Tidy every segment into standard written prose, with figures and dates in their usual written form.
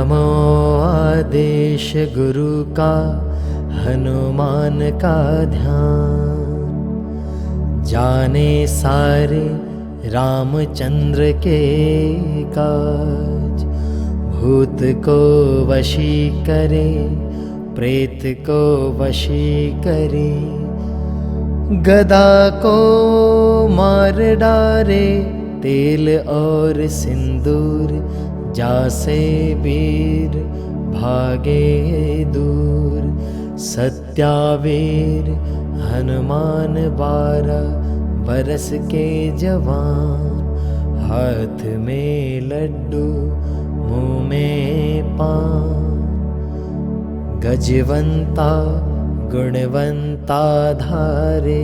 नमो आदेश गुरु का हनुमान का ध्यान, जाने सारे रामचंद्र के काज। भूत को वशी करे, प्रेत को वशी करे, गदा को मार डारे, तेल और सिंदूर जासे वीर भागे दूर। सत्यावीर हनुमान 12 बरस के जवान, हाथ में लड्डू मुँह में पान। गजवंता गुणवंता धारे,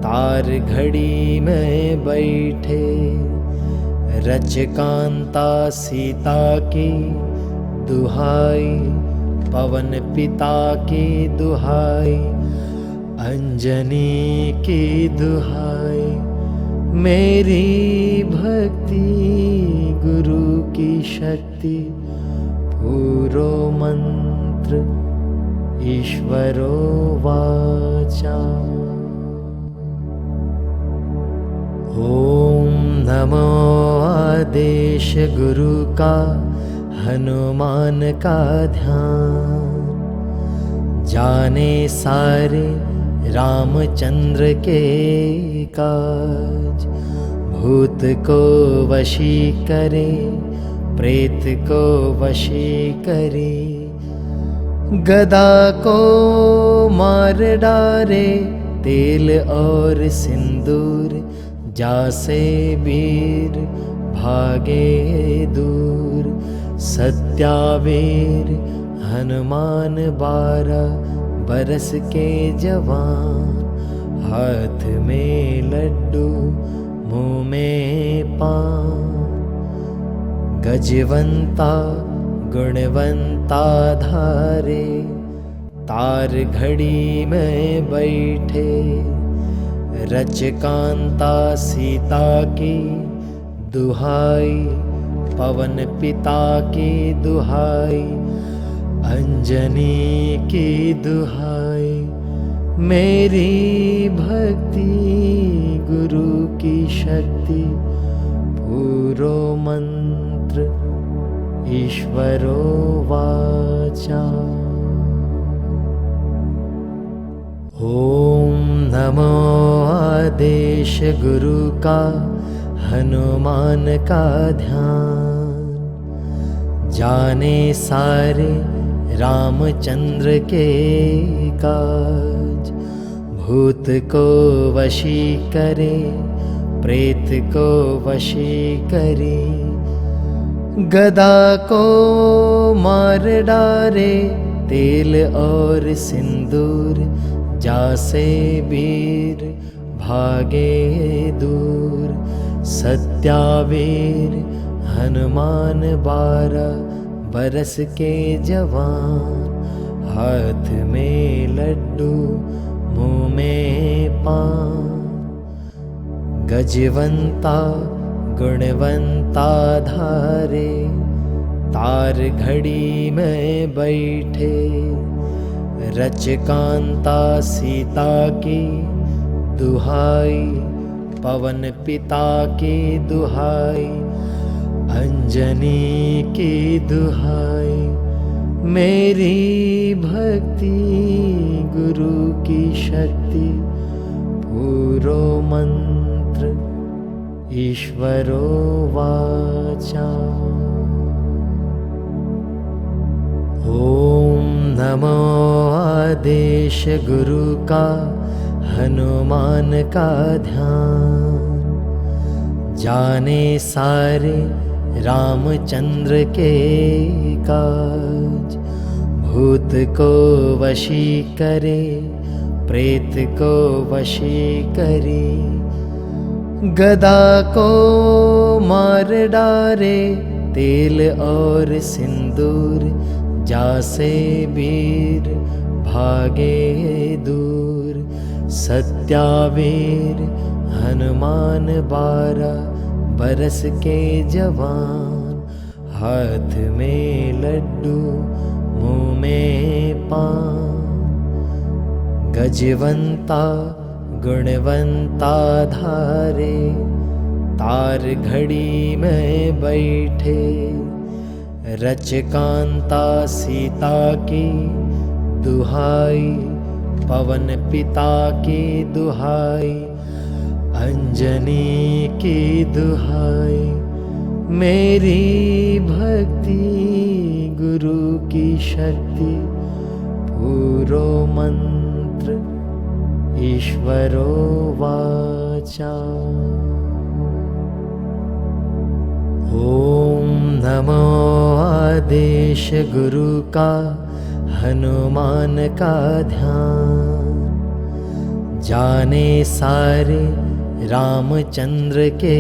तार घड़ी में बैठे। रचकांता सीता की दुहाई, पवन पिता की दुहाई, अंजनी की दुहाई। मेरी भक्ति गुरु की शक्ति, पूरो मंत्र ईश्वरो वाचा। ओम नमो आदेश गुरु का हनुमान का ध्यान, जाने सारे रामचंद्र के काज। भूत को वशी करे, प्रेत को वशी करे, गदा को मार डारे, तेल और सिंदूर जासे वीर भागे दूर। सत्यावीर हनुमान 12 बरस के जवान, हाथ में लड्डू मुँह में पान। गजवंता गुणवंता धारे, तार घड़ी में बैठे। रचकांता सीता की दुहाई, पवन पिता की दुहाई, अंजनी की दुहाई। मेरी भक्ति गुरु की शक्ति, पूरो मंत्र ईश्वरो वाचा। ओम नमो आदेश गुरु का हनुमान का ध्यान, जाने सारे रामचंद्र के काज। भूत को वशी करे, प्रेत को वशी करे, गदा को मार डारे, तेल और सिंदूर जासे वीर भागे दूर। सत्यावीर हनुमान 12 बरस के जवान, हाथ में लड्डू मुँह में पान। गजवंता गुणवंता धारे, तार घड़ी में बैठे। रचकांता सीता की दुहाई, पवन पिता की दुहाई, अंजनी की दुहाई। मेरी भक्ति गुरु की शक्ति, पूरो मंत्र ईश्वरो वाचा। ओम नमो आदेश गुरु का हनुमान का ध्यान, जाने सारे रामचंद्र के काज। भूत को वशी करे, प्रेत को वशी करे, गदा को मार डारे, तेल और सिंदूर जासे वीर भागे दूर। सत्यावीर हनुमान 12 बरस के जवान, हाथ में लड्डू मुँह में पान। गजवंता गुणवंता धारे, तार घड़ी में बैठे। रचकांता सीता की दुहाई, पवन पिता की दुहाई, अंजनी की दुहाई। मेरी भक्ति गुरु की शक्ति, पूरो मंत्र ईश्वरो वाचा। ओम नमो आदेश गुरु का, हनुमान का ध्यान। जाने सारे रामचंद्र के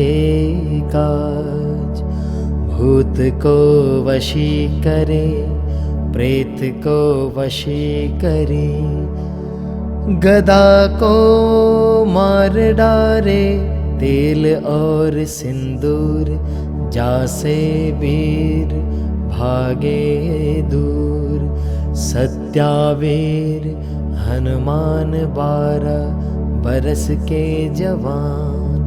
काज। भूत को वशी करे, प्रेत को वशी करे। गदा को मार डारे, तेल और सिंदूर जासे वीर भागे दूर। सत्यावीर हनुमान 12 बरस के जवान।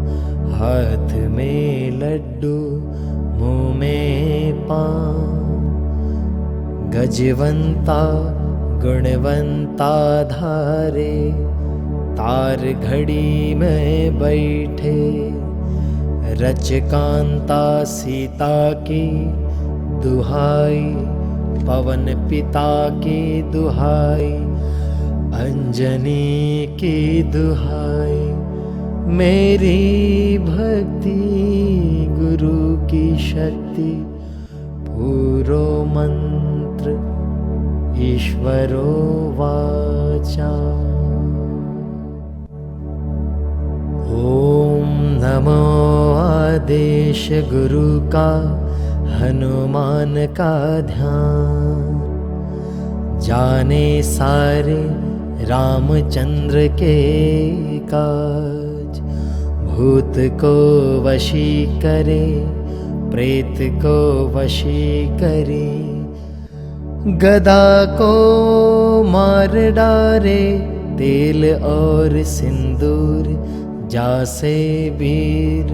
हाथ में लड्डू मुँह में पान। गजवंता गुणवंता धारे, तार घड़ी में बैठे। रचकांता सीता की दुहाई, पवन पिता की दुहाई, अंजनी की दुहाई। मेरी भक्ति गुरु की शक्ति, पूरो मंत्र ईश्वरो वाचा। ओम नमो आदेश गुरु का, हनुमान का ध्यान। जाने सारे रामचंद्र के काज। भूत को वशी करे, प्रेत को वशी करे। गदा को मार डारे, तेल और सिंदूर जासे वीर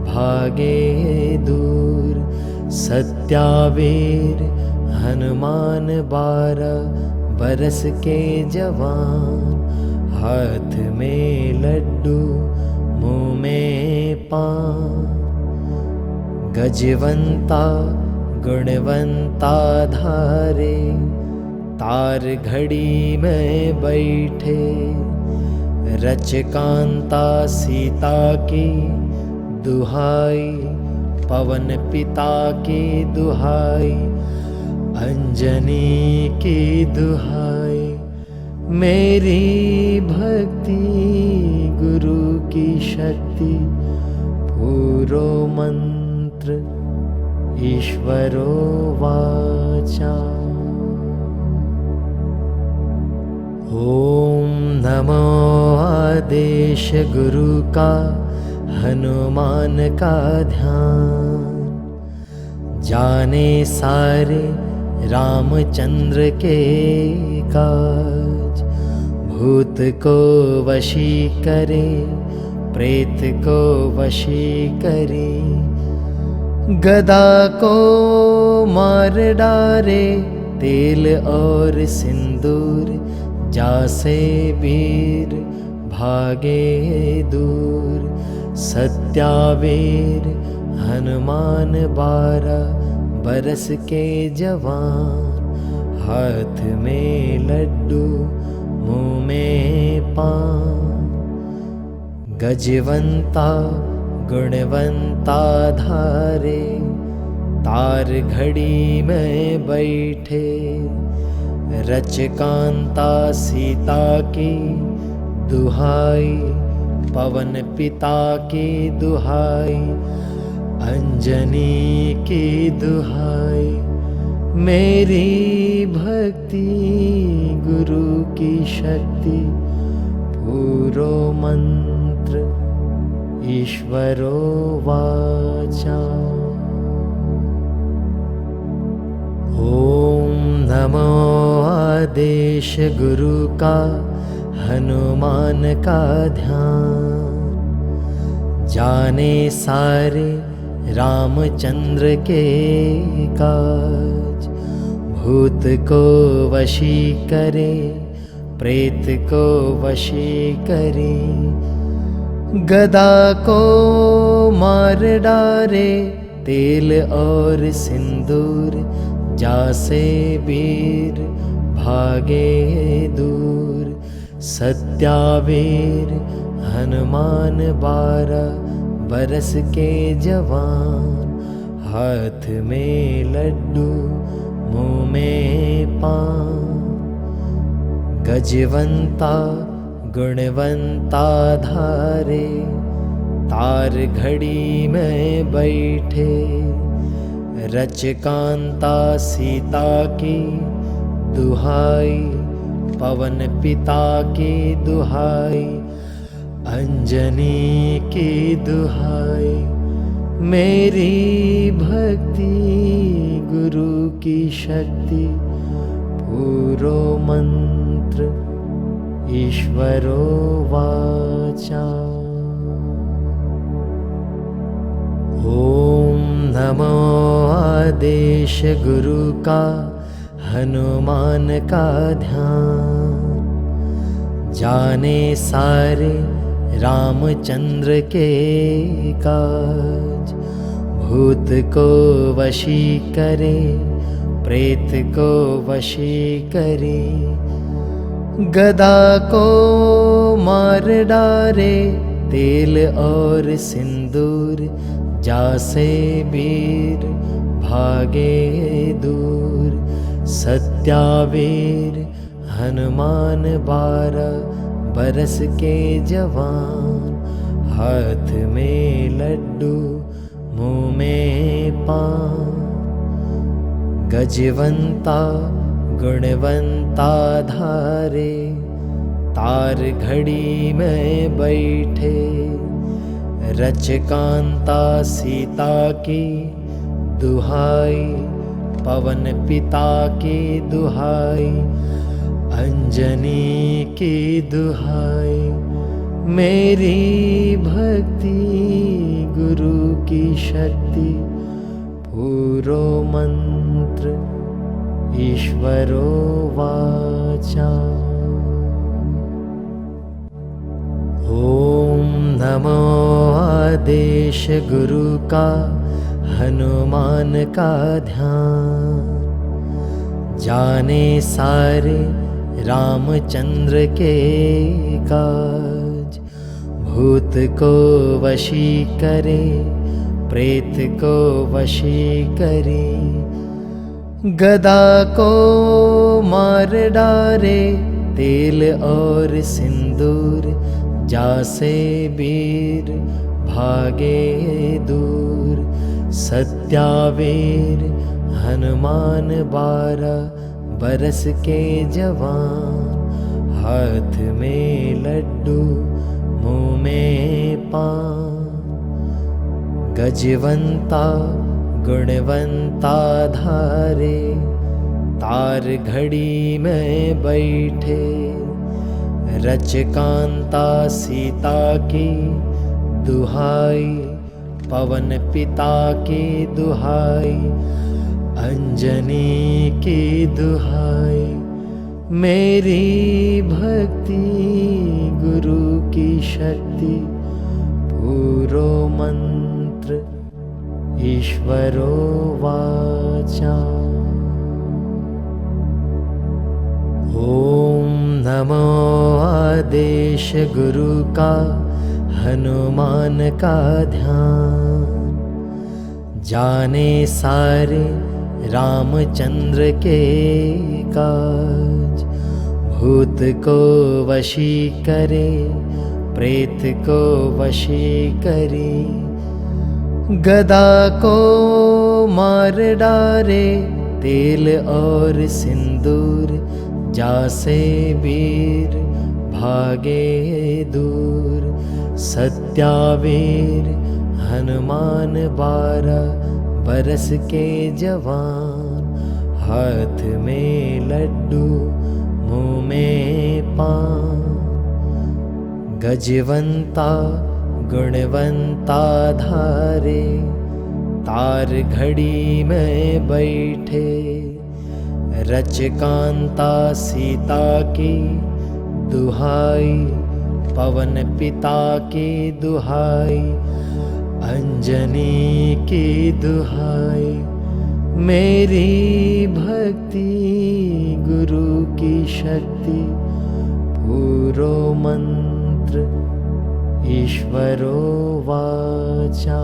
भागे दूर। सत्यावीर हनुमान 12 बरस के जवान। हाथ में लड्डू मुँह में पान। गजवंता गुणवंता धारे, तार घड़ी में बैठे। रचकांता सीता की दुहाई, पवन पिता की दुहाई, अंजनी की दुहाई। मेरी भक्ति गुरु की शक्ति, पूरो मंत्र ईश्वरो वाचा। ओम नमो आदेश गुरु का, हनुमान का ध्यान। जाने सारे रामचंद्र के काज। भूत को वशी करे, प्रेत को वशी करे। गदा को मार डारे, तेल और सिंदूर जासे वीर भागे दूर। सत्यावीर हनुमान 12 बरस के जवान। हाथ में लड्डू मुँह में पान। गजवंता गुणवंता धारे, तार घड़ी में बैठे। रचकांता सीता की दुहाई, पवन पिता की दुहाई, अंजनी की दुहाई। मेरी भक्ति गुरु की शक्ति, पूरो मंत्र ईश्वरो वाचा। ओम नमो आदेश गुरु का हनुमान का ध्यान, जाने सारे रामचंद्र के काज। भूत को वशी करे, प्रेत को वशी करे, गदा को मार डारे, तेल और सिंदूर जासे वीर भागे दूर। सत्यावीर हनुमान 12 बरस के जवान, हाथ में लड्डू मुँह में पान। गजवंता गुणवंता धारे, तार घड़ी में बैठे। रचकांता सीता की दुहाई, पवन पिता की दुहाई, अंजनी की दुहाई। मेरी भक्ति गुरु की शक्ति, पूरो मंत्र ईश्वरो वाचा। ओम नमो आदेश गुरु का हनुमान का ध्यान, जाने सारे रामचंद्र के काज। भूत को वशी करे, प्रेत को वशी करे, गदा को मार डारे, तेल और सिंदूर जासे वीर भागे दूर। सत्यावीर हनुमान 12 बरस के जवान, हाथ में लड्डू मुँह में पान। गजवंता गुणवंता धारे, तार घड़ी में बैठे। रचकांता सीता की दुहाई, पवन पिता की दुहाई, अंजनी की दुहाई। मेरी भक्ति गुरु की शक्ति, पूरो मंत्र ईश्वरो वाचा। ओम नमो आदेश गुरु का हनुमान का ध्यान, जाने सारे रामचंद्र के काज। भूत को वशी करे, प्रेत को वशी करे, गदा को मार डारे, तेल और सिंदूर जासे वीर भागे दूर। सत्यावीर हनुमान 12 बरस के जवान, हाथ में लड्डू मुँह में पान। गजवंता गुणवंता धारे, तार घड़ी में बैठे। रचकांता सीता की दुहाई, पवन पिता की दुहाई, अंजनी की दुहाई। मेरी भक्ति गुरु की शक्ति, पूरो मंत्र ईश्वरो वाचा। ओम नमो आदेश गुरु का हनुमान का ध्यान, जाने सारे रामचंद्र के काज। भूत को वशी करे, प्रेत को वशी करे, गदा को मार डारे, तेल और सिंदूर जासे वीर भागे दूर। सत्यावीर हनुमान 12 बरस के जवान, हाथ में लड्डू मुँह में पान। गजवंता गुणवंता धारे, तार घड़ी में बैठे। रचकांता सीता की दुहाई, पवन पिता की दुहाई, अंजनी की दुहाई। मेरी भक्ति गुरु की शक्ति, पूरो मंत्र ईश्वरो वाचा।